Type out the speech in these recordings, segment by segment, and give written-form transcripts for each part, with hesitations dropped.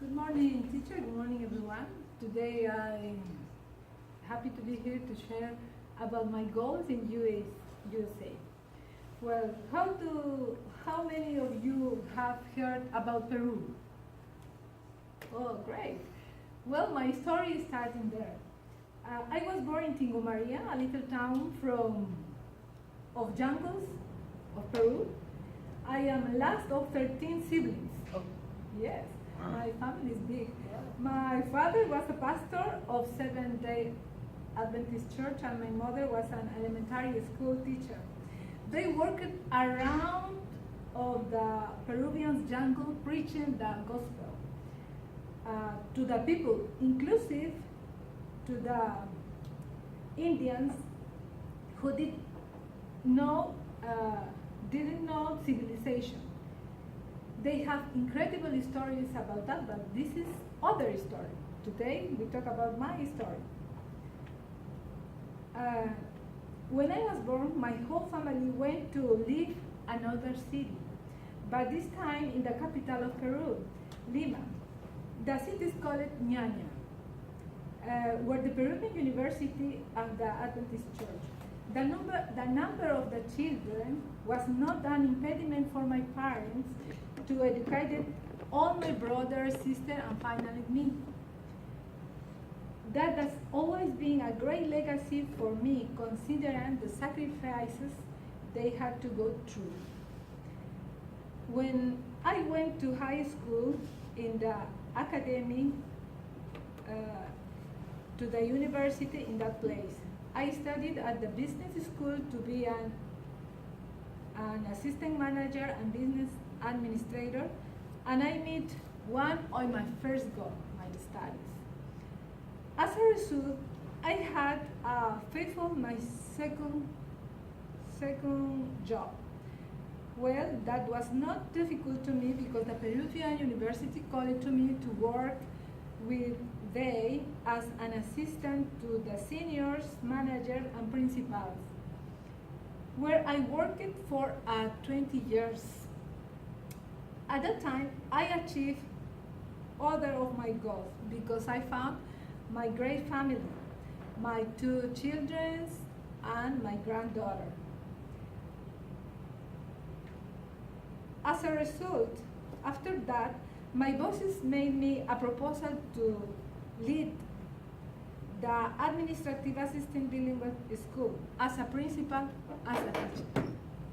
Good morning, teacher. Good morning, everyone. Today I'm happy to be here to share about my goals in USA. Well, how many of you have heard about Peru? Oh, great. Well, my story is starting there. I was born in Tingo Maria, a little town of jungles of Peru. I am last of 13 siblings. Oh. Yes, my family is big. My father was a pastor of Seventh-day Adventist Church, and my mother was an elementary school teacher. They worked around of the Peruvian jungle preaching the gospel to the people, inclusive to the Indians who know, didn't know civilization. They have incredible stories about that, but this is other story. Today we talk about my story. When I was born, my whole family went to live another city, but this time in the capital of Peru, Lima. The city is called Ñaña, where the Peruvian University of the Adventist Church. The number of the children was not an impediment for my parents to educate all my brothers, sisters, and finally me. That has always been a great legacy for me, considering the sacrifices they had to go through. When I went to high school in the academy, to the university in that place, I studied at the business school to be an assistant manager and business administrator, and I met one of my first goal, my studies. As a result, I had faithful my second job. Well, that was not difficult to me because the Peruvian University called to me to work with they as an assistant to the seniors, manager, and principals, where I worked for 20 years. At that time, I achieved other of my goals because I found my great family, my 2 children, and my granddaughter. As a result, after that, my bosses made me a proposal to lead the administrative assistant bilingual school as a principal, as a teacher.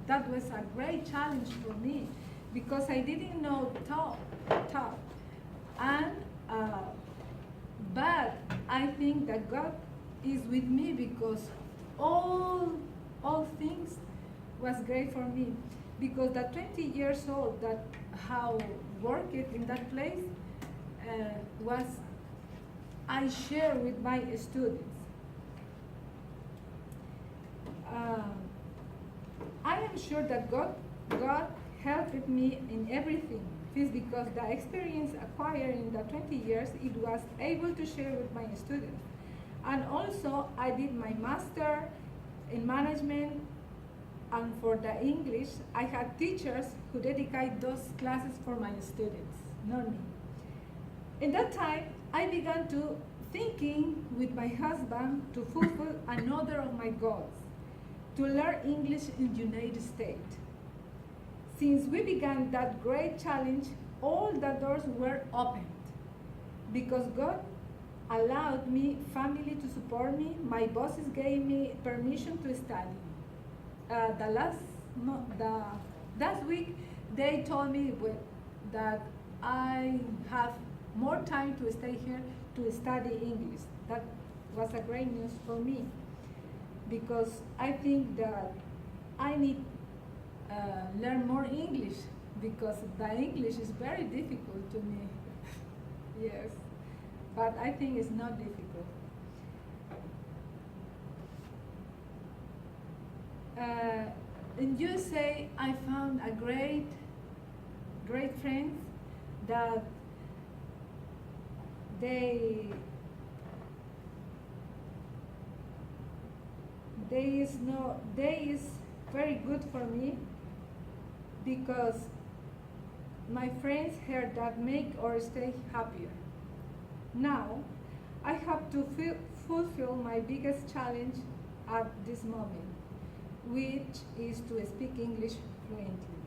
That was a great challenge for me because I didn't know talk. And but I think that God is with me because all things was great for me because the 20 years old that how worked in that place was I share with my students. I am sure that God helped me in everything. This because the experience acquired in the 20 years, it was able to share with my students. And also, I did my master in management, and for the English, I had teachers who dedicate those classes for my students, not me. In that time, I began to thinking with my husband to fulfill another of my goals, to learn English in the United States. Since we began that great challenge, all the doors were opened because God allowed me family to support me. My bosses gave me permission to study. The last week, they told me that I have more time to stay here to study English. That was a great news for me because I think that I need learn more English because the English is very difficult to me. Yes, but I think it's not difficult. In USA, I found a great friends that they is very good for me because my friends here that make or stay happier. Now, I have to fulfill my biggest challenge at this moment, which is to speak English fluently.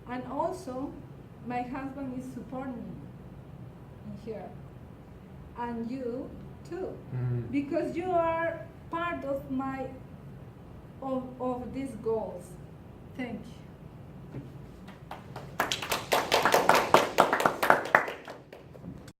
And also, my husband is supporting me in here. And you too, because you are part of my of these goals. Thank you.